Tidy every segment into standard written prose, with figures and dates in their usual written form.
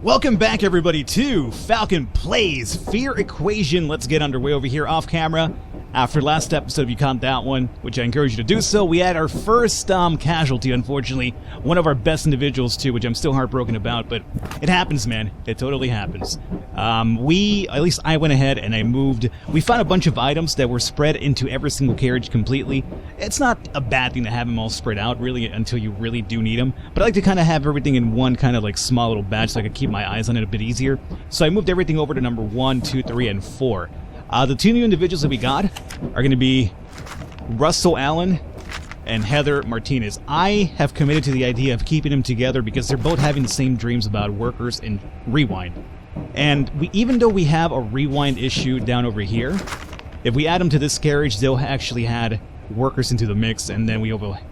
Welcome back, everybody, to Falcon Plays Fear Equation. Let's get underway over here off camera. After last episode, if you caught that one, which I encourage you to do so, we had our first casualty, unfortunately. One of our best individuals, too, which I'm still heartbroken about, but it happens, man. It totally happens. At least I went ahead and I moved. We found a bunch of items that were spread into every single carriage completely. It's not a bad thing to have them all spread out, really, until you really do need them. But I like to kind of have everything in one kind of like small little batch so I could keep my eyes on it a bit easier. So I moved everything over to number 1, 2, 3, and 4. The two new individuals that we got are going to be Russell Allen and Heather Martinez. I have committed to the idea of keeping them together because they're both having the same dreams about workers and rewind. And even though we have a rewind issue down over here, if we add them to this carriage, they'll actually add workers into the mix, and then we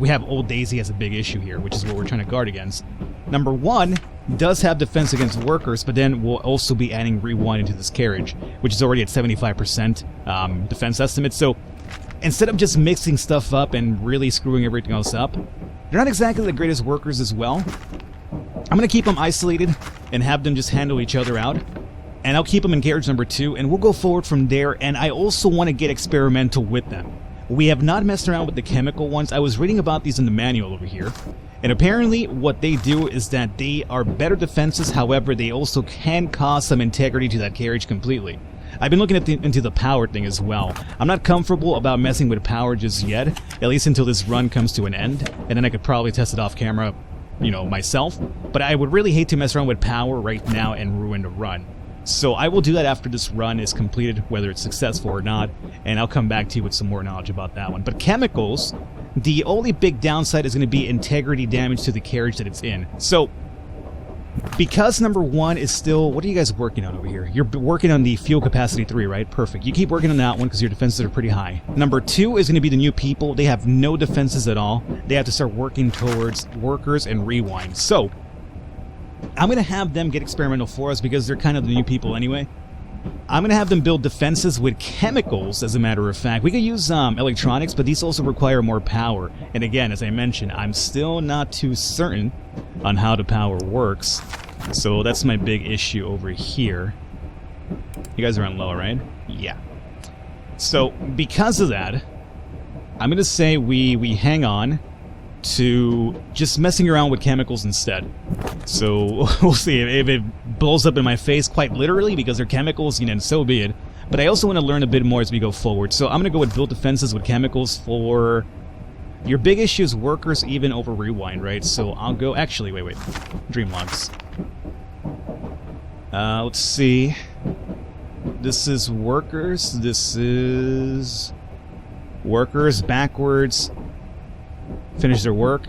have Old Daisy as a big issue here, which is what we're trying to guard against. Number 1 does have defense against workers, but then we'll also be adding rewind into this carriage, which is already at 75% defense estimate. So instead of just mixing stuff up and really screwing everything else up, they're not exactly the greatest workers as well. I'm going to keep them isolated and have them just handle each other out. And I'll keep them in carriage number 2, and we'll go forward from there. And I also want to get experimental with them. We have not messed around with the chemical ones. I was reading about these in the manual over here. And apparently what they do is that they are better defenses, however, they also can cause some integrity to that carriage completely. I've been looking into the power thing as well. I'm not comfortable about messing with power just yet, at least until this run comes to an end, and then I could probably test it off camera, myself. But I would really hate to mess around with power right now and ruin the run. So I will do that after this run is completed, whether it's successful or not, and I'll come back to you with some more knowledge about that one. But chemicals, the only big downside is going to be integrity damage to the carriage that it's in. So, because number 1 is still... What are you guys working on over here? You're working on the fuel capacity 3, right? Perfect. You keep working on that one because your defenses are pretty high. Number 2 is going to be the new people. They have no defenses at all. They have to start working towards workers and rewind. So, I'm going to have them get experimental for us because they're kind of the new people anyway. I'm going to have them build defenses with chemicals, as a matter of fact. We could use electronics, but these also require more power. And again, as I mentioned, I'm still not too certain on how the power works. So that's my big issue over here. You guys are on low, right? Yeah. So because of that, I'm going to say we hang on to just messing around with chemicals instead. So we'll see if it blows up in my face quite literally because they're chemicals, and so be it. But I also want to learn a bit more as we go forward. So I'm going to go with build defenses with chemicals for your big issues, workers, even over rewind, right? So I'll go... Actually, wait. Dream logs. Let's see. This is workers. This is workers backwards. Finish their work.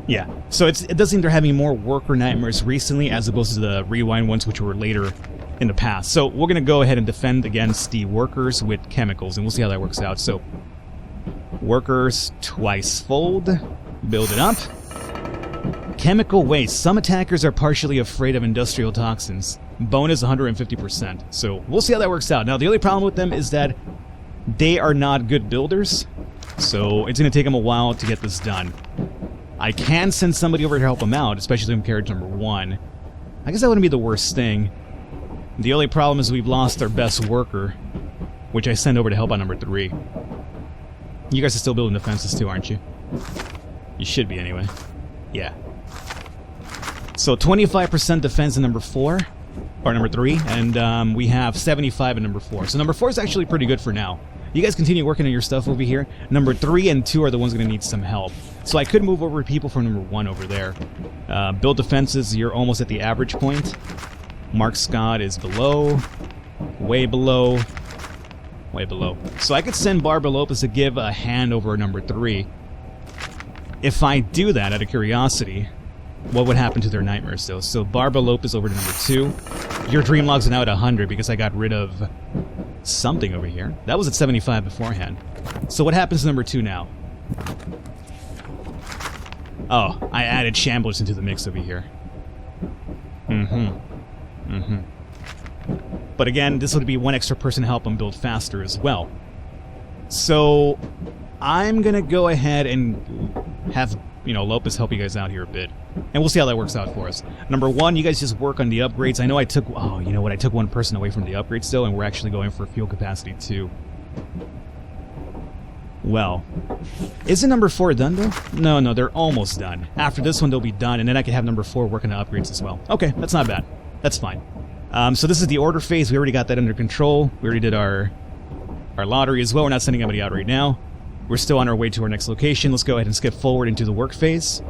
Yeah, so it does seem they're having more worker nightmares recently as opposed to the rewind ones, which were later in the past. So we're going to go ahead and defend against the workers with chemicals, and we'll see how that works out. So workers twice fold, build it up. Chemical waste. Some attackers are partially afraid of industrial toxins. Bonus 150%. So we'll see how that works out. Now the only problem with them is that they are not good builders, so it's going to take them a while to get this done. I can send somebody over to help them out, especially in carriage number 1. I guess that wouldn't be the worst thing. The only problem is we've lost our best worker, which I send over to help on number 3. You guys are still building defenses too, aren't you? You should be anyway. Yeah. So 25% defense in number 4, or number 3, and we have 75 in number 4. So number 4 is actually pretty good for now. You guys continue working on your stuff over here. Number 3 and 2 are the ones going to need some help. So I could move over people from number 1 over there. Build defenses, you're almost at the average point. Mark Scott is below. Way below. Way below. So I could send Barbara Lopez to give a hand over number 3. If I do that out of curiosity, what would happen to their nightmares though? So Barbara Lopez over to number 2. Your dream logs are now at 100 because I got rid of something over here. That was at 75 beforehand. So what happens to number 2 now? Oh, I added shamblers into the mix over here. But again, this would be one extra person to help them build faster as well. So I'm gonna go ahead and have you know, Lopez help you guys out here a bit. And we'll see how that works out for us. Number 1, you guys just work on the upgrades. I know I took, oh, you know what, I took one person away from the upgrades still, and we're actually going for fuel capacity 2. Well, isn't number 4 done though? No, they're almost done. After this one, they'll be done, and then I can have number 4 working on upgrades as well. Okay, that's not bad. That's fine. So this is the order phase. We already got that under control. We already did our lottery as well. We're not sending anybody out right now. We're still on our way to our next location. Let's go ahead and skip forward into the work phase.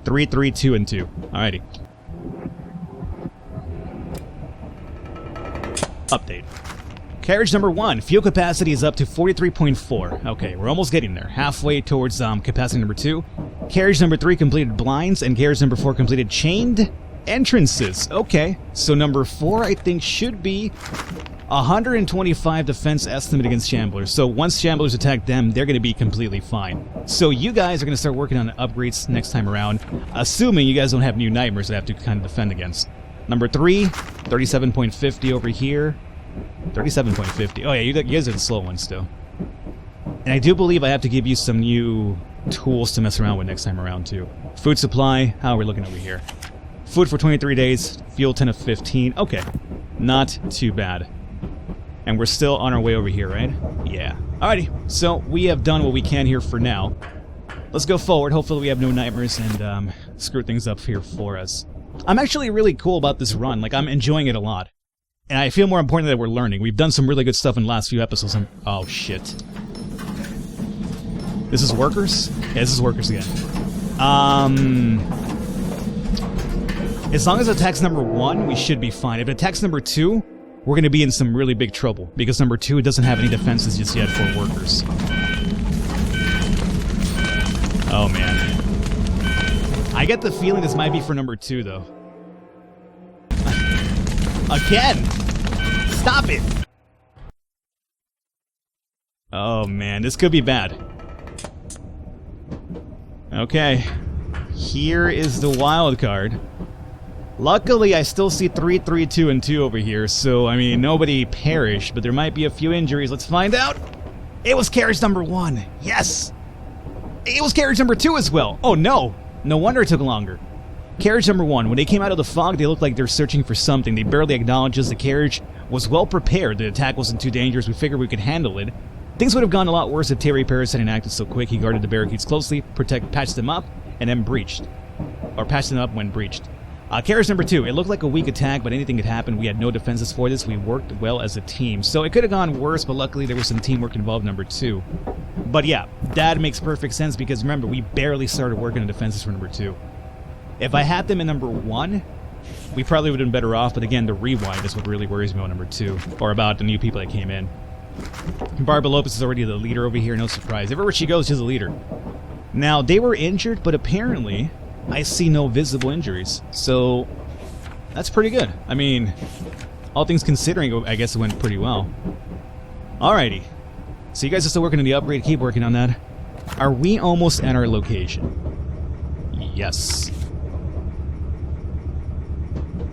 3, 3, 2, and 2. Alrighty. Update. Carriage number 1, fuel capacity is up to 43.4. Okay, we're almost getting there. Halfway towards capacity number 2. Carriage number 3 completed blinds, and carriage number 4 completed chained entrances. Okay, so number 4 I think should be 125 defense estimate against Shamblers. So once Shamblers attack them, they're going to be completely fine. So you guys are going to start working on upgrades next time around, assuming you guys don't have new nightmares that have to kind of defend against. Number 3, 37.50 over here. 37.50. Oh yeah, you guys are the slow ones still. And I do believe I have to give you some new tools to mess around with next time around too. Food supply, how are we looking over here? Food for 23 days, fuel 10 of 15. Okay, not too bad. And we're still on our way over here, right? Yeah. Alrighty, so we have done what we can here for now. Let's go forward. Hopefully we have no nightmares and screw things up here for us. I'm actually really cool about this run. Like, I'm enjoying it a lot. And I feel more important that we're learning. We've done some really good stuff in the last few episodes. Oh, shit. This is workers? Yeah, this is workers again. As long as it attacks number 1, we should be fine. If it attacks number 2, we're going to be in some really big trouble. Because number 2 doesn't have any defenses just yet for workers. Oh, man. I get the feeling this might be for number 2, though. Again! Stop it! Oh man, this could be bad. Okay. Here is the wild card. Luckily, I still see 3, 3, 2, and 2 over here, so, I mean, nobody perished, but there might be a few injuries. Let's find out! It was carriage number 1! Yes! It was carriage number 2 as well! Oh no! No wonder it took longer. Carriage number 1, when they came out of the fog, they looked like they're searching for something. They barely acknowledged us. The carriage was well prepared. The attack wasn't too dangerous. We figured we could handle it. Things would have gone a lot worse if Terry Paris hadn't acted so quick. He guarded the barricades closely, patched them up, and then breached. Or patched them up when breached. Carriage number 2, it looked like a weak attack, but anything could happen. We had no defenses for this. We worked well as a team. So it could have gone worse, but luckily there was some teamwork involved, number 2. But yeah, that makes perfect sense because remember, we barely started working on defenses for number 2. If I had them in number 1, we probably would have been better off, but again, the rewind is what really worries me about number 2, or about the new people that came in. Barbara Lopez is already the leader over here, no surprise. Everywhere she goes, she's a leader. Now, they were injured, but apparently, I see no visible injuries, so that's pretty good. I mean, all things considering, I guess it went pretty well. Alrighty. So you guys are still working on the upgrade, keep working on that. Are we almost at our location? Yes.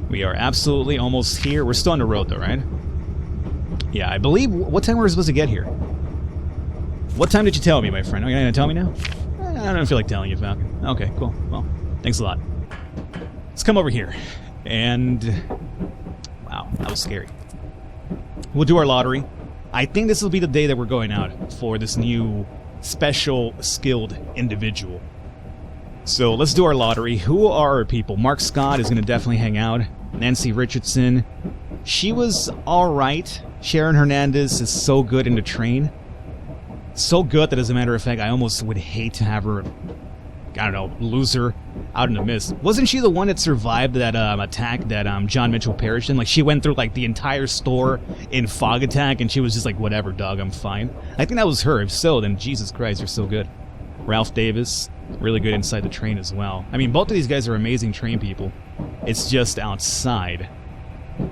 We are absolutely almost here. We're still on the road, though, right? Yeah, I believe... What time were we supposed to get here? What time did you tell me, my friend? Are you going to tell me now? I don't feel like telling you, Falcon. Okay, cool. Well, thanks a lot. Let's come over here. And... Wow, that was scary. We'll do our lottery. I think this will be the day that we're going out for this new special skilled individual. So let's do our lottery. Who are our people? Mark Scott is going to definitely hang out. Nancy Richardson. She was alright. Sharon Hernandez is so good in the train. So good that, as a matter of fact, I almost would hate to have her, I don't know, lose her out in the mist. Wasn't she the one that survived that attack that John Mitchell perished in? Like, she went through, like, the entire store in fog attack, and she was just like, whatever, dog, I'm fine. I think that was her. If so, then Jesus Christ, you're so good. Ralph Davis, really good inside the train as well. I mean, both of these guys are amazing train people. It's just outside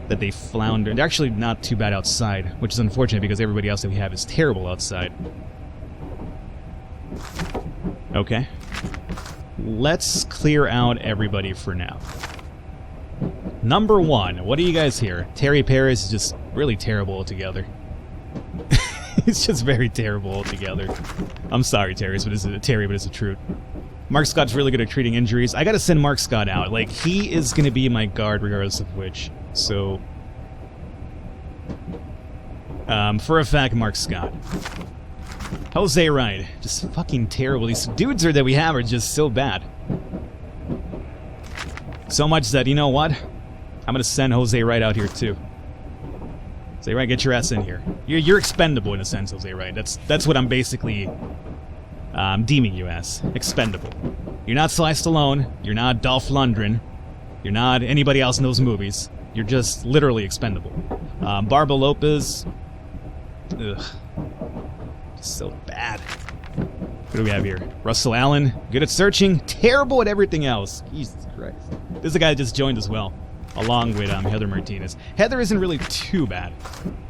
that they flounder. They're actually not too bad outside, which is unfortunate because everybody else that we have is terrible outside. Okay. Let's clear out everybody for now. Number 1, what do you guys hear? Terry Paris is just really terrible altogether. It's just very terrible altogether. I'm sorry, Terry, but it's the truth. Mark Scott's really good at treating injuries. I gotta send Mark Scott out. Like, he is gonna be my guard regardless of which. So... for a fact, Mark Scott. Jose Wright. Just fucking terrible. These dudes that we have are just so bad. So much that, you know what? I'm gonna send Jose Wright out here too. Jose Wright, get your ass in here. You're expendable in a sense, Jose Wright. That's what I'm basically deeming you as. Expendable. You're not Sly Stallone. You're not Dolph Lundgren. You're not anybody else in those movies. You're just literally expendable. Barba Lopez. Ugh. Just so bad. What do we have here? Russell Allen. Good at searching. Terrible at everything else. Jesus Christ. This is a guy that just joined as well. Along with Heather Martinez. Heather isn't really too bad.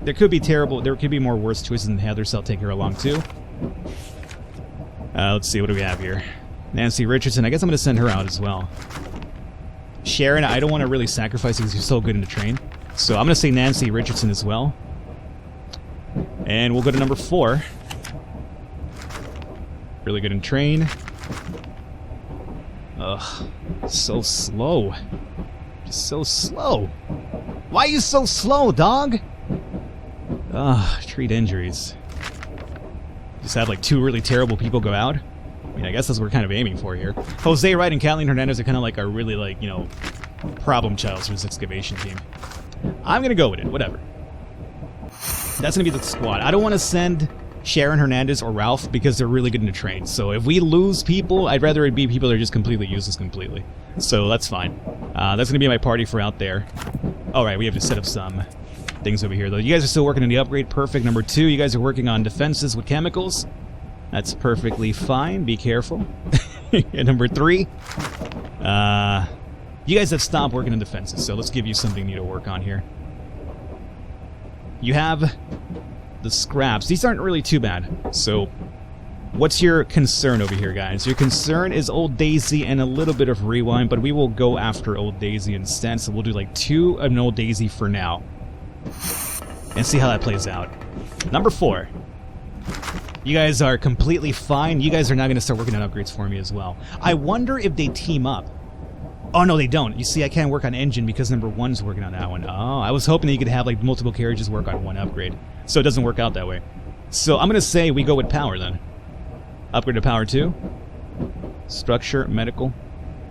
There could be more worse choices than Heather, so I'll take her along too. Let's see, what do we have here? Nancy Richardson, I guess I'm going to send her out as well. Sharon, I don't want to really sacrifice because you're so good in the train. So I'm going to say Nancy Richardson as well. And we'll go to number 4. Really good in train. Ugh, so slow. Just so slow. Why are you so slow, dog? Ugh, treat injuries. Just have like 2 really terrible people go out. I mean, I guess that's what we're kind of aiming for here. Jose Wright and Kathleen Hernandez are kind of like our really, like, you know, problem childs for this excavation team. I'm gonna go with it, whatever. That's gonna be the squad. I don't want to send Sharon Hernandez or Ralph because they're really good in the train. So if we lose people, I'd rather it be people that are just completely useless completely. So that's fine. That's gonna be my party for out there. Alright, we have to set up some things over here though. You guys are still working on the upgrade. Perfect. Number 2, you guys are working on defenses with chemicals. That's perfectly fine. Be careful. And number 3, you guys have stopped working on defenses, so let's give you something new to work on here. You have the scraps. These aren't really too bad. So, what's your concern over here, guys? Your concern is Old Daisy and a little bit of Rewind, but we will go after Old Daisy instead, so we'll do like 2 of an Old Daisy for now. And see how that plays out. Number 4. You guys are completely fine. You guys are now going to start working on upgrades for me as well. I wonder if they team up. Oh, no, they don't. You see, I can't work on engine because number 1's working on that one. Oh, I was hoping that you could have like multiple carriages work on one upgrade. So it doesn't work out that way. So I'm going to say we go with power then. Upgrade to power 2. Structure, medical.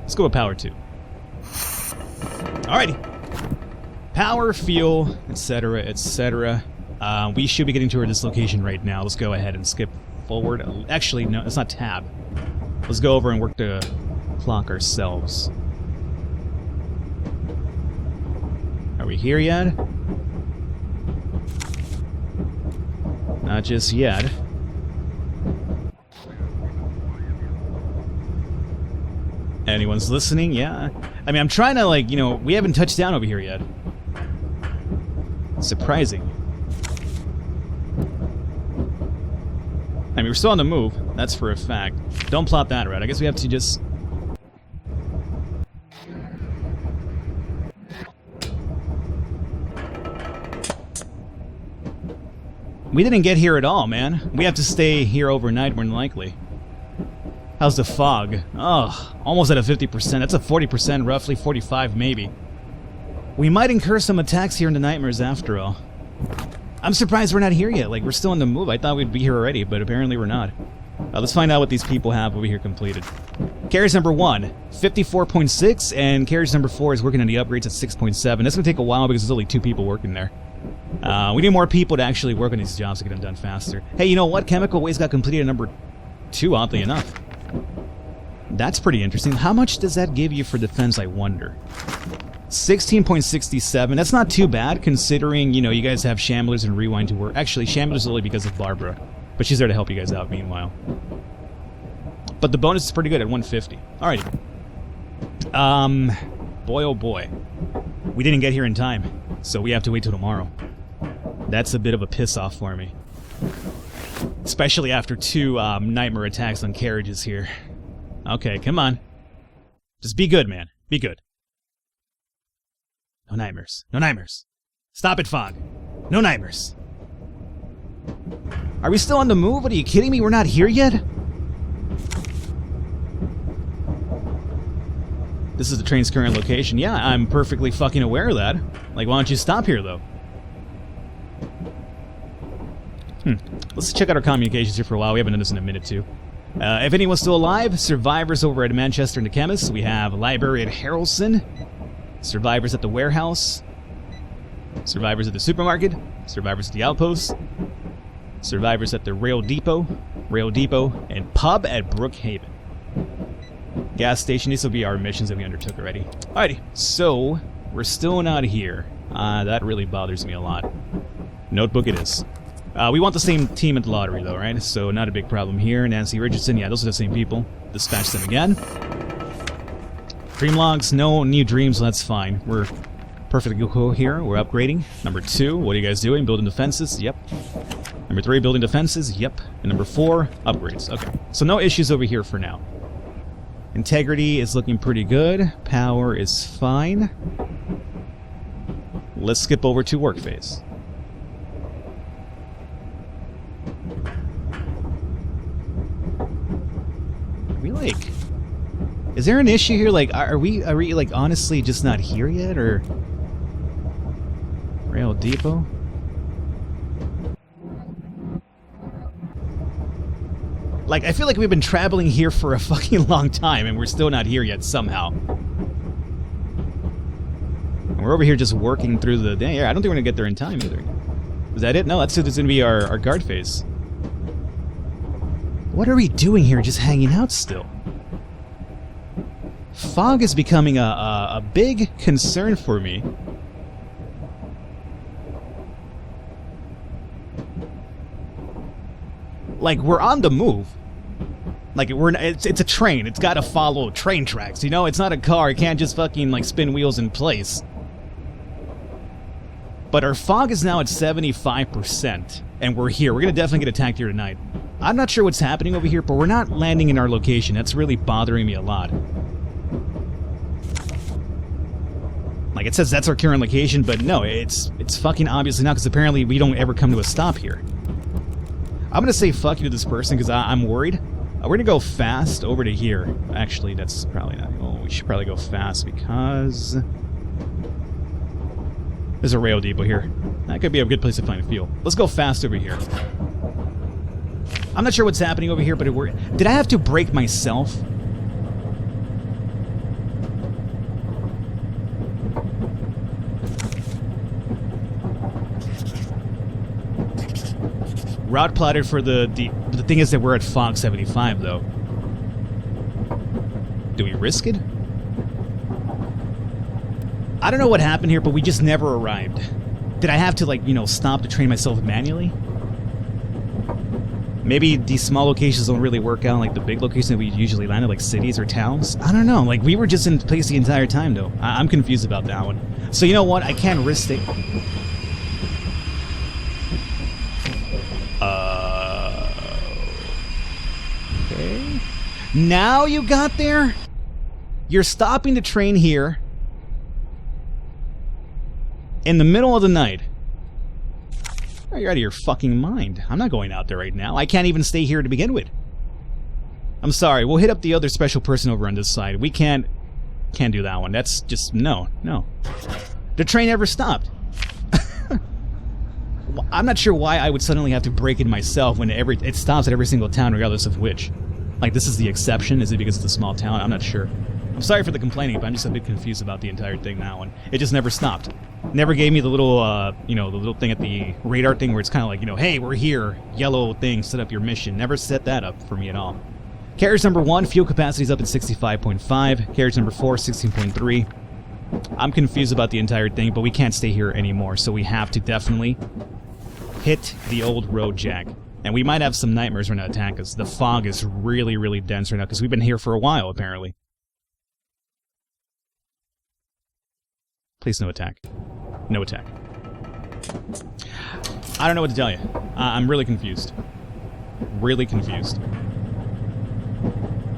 Let's go with power 2. Alrighty. Power, fuel, etc., etc. We should be getting to our dislocation right now. Let's go ahead and skip forward. Actually, no, it's not tab. Let's go over and work the clock ourselves. Are we here yet? Not just yet. Anyone's listening? Yeah. I mean, I'm trying to, like, you know, we haven't touched down over here yet. Surprising. I mean, we're still on the move. That's for a fact. Don't plot that right. I guess we have to just... We didn't get here at all, man. We have to stay here overnight, more than likely. How's the fog? Oh, almost at a 50%. That's a 40%, roughly 45 maybe. We might incur some attacks here in the Nightmares after all. I'm surprised we're not here yet. Like, we're still on the move. I thought we'd be here already, but apparently we're not. Let's find out what these people have over here completed. Carriage number 1, 54.6, and carriage number 4 is working on the upgrades at 6.7. That's going to take a while because there's only 2 people working there. We need more people to actually work on these jobs to get them done faster. Hey, you know what? Chemical waste got completed at number 2, oddly enough. That's pretty interesting. How much does that give you for defense, I wonder? 16.67. That's not too bad, considering, you know, you guys have Shamblers and Rewind to work. Actually, Shamblers is only because of Barbara, but she's there to help you guys out meanwhile. But the bonus is pretty good at 150. Alrighty. Boy oh boy. We didn't get here in time, so we have to wait till tomorrow. That's a bit of a piss-off for me. Especially after 2 nightmare attacks on carriages here. Okay, come on. Just be good, man. Be good. No nightmares. No nightmares. Stop it, Fog. No nightmares. Are we still on the move? What, are you kidding me? We're not here yet? This is the train's current location. Yeah, I'm perfectly fucking aware of that. Like, why don't you stop here, though? Let's check out our communications here for a while. We haven't done this in a minute, too. If anyone's still alive, survivors over at Manchester and the Chemist. We have library at Harrelson. Survivors at the warehouse. Survivors at the supermarket. Survivors at the outpost. Survivors at the rail depot, and pub at Brookhaven. Gas station, these will be our missions that we undertook already. Alrighty, so we're still not here. That really bothers me a lot. Notebook it is. We want the same team at the lottery though, right? So not a big problem here. Nancy Richardson, yeah, those are the same people. Dispatch them again. Dream logs, no new dreams, that's fine. We're perfectly cool here. We're upgrading. Number 2, what are you guys doing? Building defenses? Yep. Number 3, building defenses? Yep. And number 4, upgrades. Okay. So no issues over here for now. Integrity is looking pretty good. Power is fine. Let's skip over to work phase. Are we like... Is there an issue here? Like, are we like honestly just not here yet, or... Rail Depot? Like, I feel like we've been traveling here for a fucking long time and we're still not here yet somehow. And we're over here just working through the day. I don't think we're gonna get there in time either. Is that it? No, that's gonna be our guard phase. What are we doing here? Just hanging out still? Fog is becoming a big concern for me. Like, we're on the move. Like, it's a train. It's gotta follow train tracks, you know? It's not a car. It can't just fucking, like, spin wheels in place. But our fog is now at 75%, and we're here. We're gonna definitely get attacked here tonight. I'm not sure what's happening over here, but we're not landing in our location. That's really bothering me a lot. Like, it says that's our current location, but no, it's fucking obviously not, because apparently we don't ever come to a stop here. I'm gonna say fuck you to this person because I'm worried. We're gonna go fast over to here. Actually, that's probably not. Oh, we should probably go fast because there's a rail depot here. That could be a good place to find a fuel. Let's go fast over here. I'm not sure what's happening over here, but did I have to brake myself? Route plotted for the thing is that we're at fog 75 though. Do we risk it? I don't know what happened here, but we just never arrived. Did I have to, like, you know, stop to train myself manually? Maybe these small locations don't really work out like the big locations that we usually land at, like cities or towns. I don't know. Like, we were just in place the entire time though. I'm confused about that one. So you know what? I can't risk it. Okay. Now you got there? You're stopping the train here in the middle of the night. Oh, you're out of your fucking mind. I'm not going out there right now. I can't even stay here to begin with. I'm sorry. We'll hit up the other special person over on this side. We can't do that one. That's just no. The train never stopped. I'm not sure why I would suddenly have to break it myself when it stops at every single town, regardless of which. Like, this is the exception? Is it because it's a small town? I'm not sure. I'm sorry for the complaining, but I'm just a bit confused about the entire thing now, and it just never stopped. Never gave me the little, you know, the little thing at the radar thing where it's kind of like, you know, hey, we're here, yellow thing, set up your mission. Never set that up for me at all. Carriage number 1, fuel capacity is up at 65.5. Carriage number 4, 16.3. I'm confused about the entire thing, but we can't stay here anymore, so we have to definitely hit the old road, Jack. And we might have some nightmares when they attack us. The fog is really, really dense right now, because we've been here for a while, apparently. Please, no attack. No attack. I don't know what to tell you. I'm really confused. Really confused.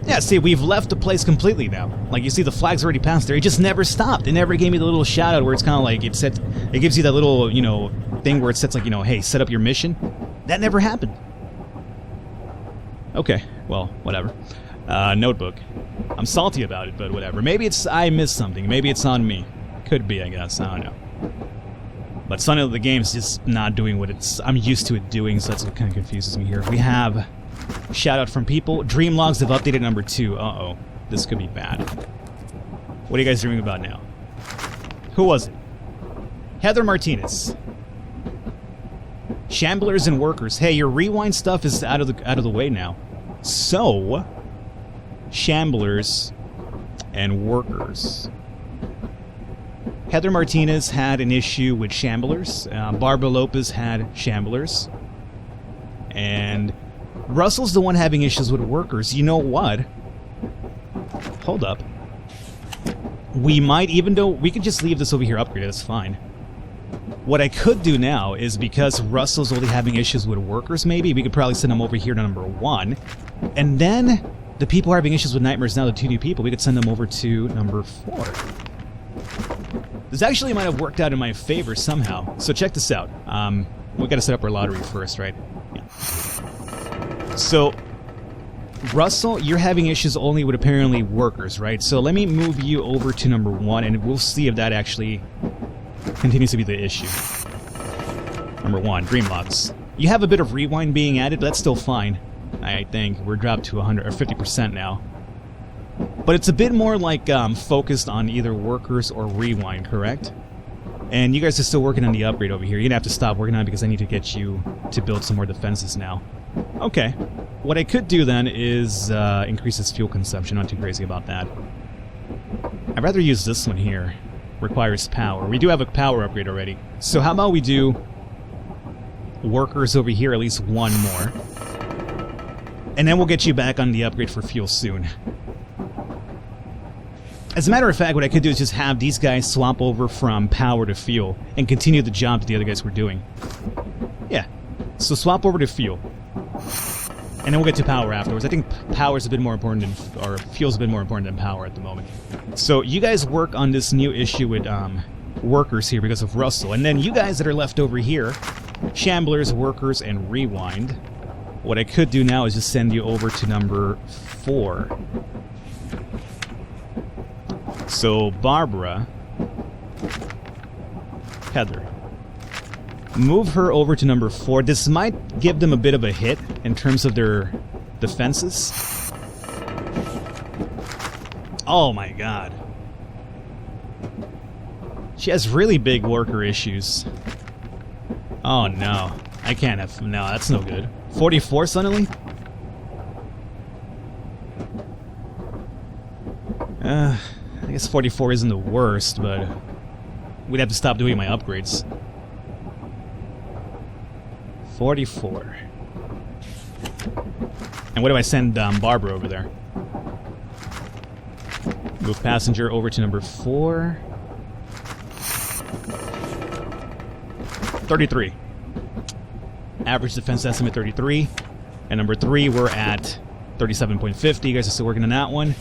Yeah, see, we've left the place completely now. Like, you see, the flag's already passed there. It just never stopped. It never gave me the little shout-out where it's kind of like, it gives you that little, you know, thing where it sets, like, you know, hey, set up your mission. That never happened. Okay, well, whatever. Notebook. I'm salty about it, but whatever. Maybe I missed something. Maybe it's on me. Could be, I guess. I don't know. But Son of the Game's just not doing what I'm used to it doing, so that's what kind of confuses me here. We have shout out from people. Dream logs have updated number 2. Uh-oh. This could be bad. What are you guys dreaming about now? Who was it? Heather Martinez. Shamblers and workers. Hey, your rewind stuff is out of the way now. So, shamblers and workers. Heather Martinez had an issue with shamblers. Barbara Lopez had shamblers. And Russell's the one having issues with workers. You know what? Hold up. We might, even though we could just leave this over here upgraded, that's fine. What I could do now is, because Russell's only having issues with workers, maybe, we could probably send him over here to number 1. And then the people who are having issues with nightmares now, the 2 new people, we could send them over to number 4. This actually might have worked out in my favor somehow. So check this out. We gotta set up our lottery first, right? Yeah. So, Russell, you're having issues only with apparently workers, right? So let me move you over to number 1, and we'll see if that actually continues to be the issue. Number 1, dream logs. You have a bit of rewind being added, but that's still fine. I think we're dropped to 100 or 50% now. But it's a bit more like focused on either workers or rewind, correct? And you guys are still working on the upgrade over here. You're gonna have to stop working on it because I need to get you to build some more defenses now. Okay. What I could do then is increase its fuel consumption. Not too crazy about that. I'd rather use this one here. Requires power. We do have a power upgrade already. So how about we do workers over here, at least 1 more. And then we'll get you back on the upgrade for fuel soon. As a matter of fact, what I could do is just have these guys swap over from power to fuel and continue the job that the other guys were doing. Yeah. So swap over to fuel. And then we'll get to power afterwards. I think power's a bit more important than, or fuel's a bit more important than power at the moment. So you guys work on this new issue with workers here because of Russell. And then you guys that are left over here, shamblers, workers, and rewind. What I could do now is just send you over to number 4. So, Barbara, Heather, move her over to number 4. This might give them a bit of a hit in terms of their defenses. Oh my god. She has really big worker issues. Oh no. I can't have... No, that's no good. 44 suddenly? I guess 44 isn't the worst, but we'd have to stop doing my upgrades. 44. And what do I send Barbara over there? Move passenger over to number 4. 33. Average defense estimate 33. And number 3, we're at 37.50. You guys are still working on that one.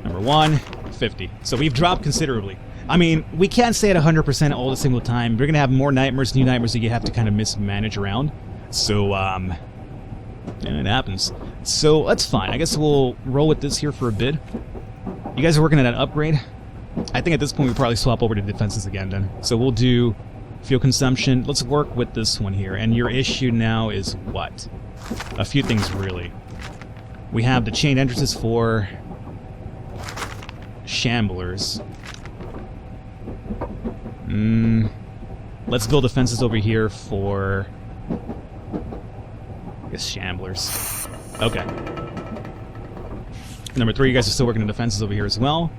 Number 1, 50. So we've dropped considerably. I mean, we can't stay at 100% all the single time. We're going to have more nightmares, new nightmares that you have to kind of mismanage around. So, yeah, it happens. So, that's fine. I guess we'll roll with this here for a bit. You guys are working on that upgrade. I think at this point we'll probably swap over to defenses again then. So we'll do fuel consumption. Let's work with this one here. And your issue now is what? A few things, really. We have the chain entrances for shamblers. Let's build defenses over here for, I guess, shamblers. Okay. Number 3, you guys are still working on defenses over here as well.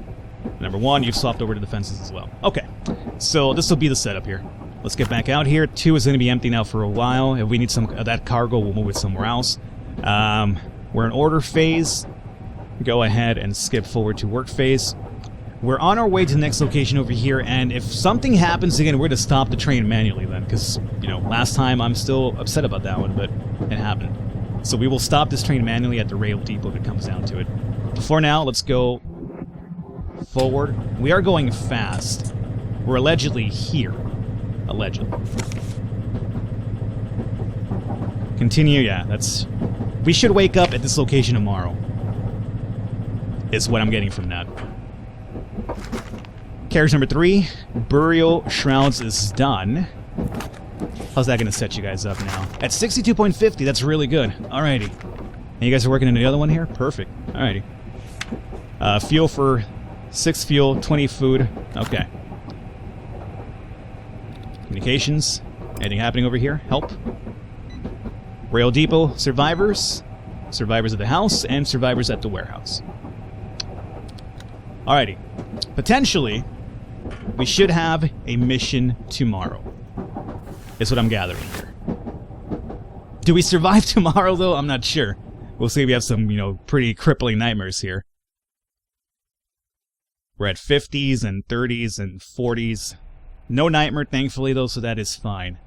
Number 1, you've swapped over to defenses as well. Okay. So this will be the setup here. Let's get back out here. 2 is going to be empty now for a while. If we need some of that cargo, we'll move it somewhere else. We're in order phase. Go ahead and skip forward to work phase. We're on our way to the next location over here, and if something happens again, we're going to stop the train manually then, because, you know, last time I'm still upset about that one, but it happened. So we will stop this train manually at the rail depot if it comes down to it. But for now, let's go forward. We are going fast. We're allegedly here. Allegedly. Continue, yeah, that's... We should wake up at this location tomorrow. is what I'm getting from that. Carriage number 3, Burial Shrouds is done. How's that going to set you guys up now? At 62.50, that's really good. Alrighty. And you guys are working in the other one here? Perfect. Alrighty. Fuel for 6 fuel, 20 food. Okay. Communications. Anything happening over here? Help. Rail Depot survivors. Survivors at the house, and survivors at the warehouse. Alrighty. Potentially, we should have a mission tomorrow. Is what I'm gathering here. Do we survive tomorrow, though? I'm not sure. We'll see if we have some, pretty crippling nightmares here. We're at 50s and 30s and 40s. No nightmare, thankfully, though, so that is fine.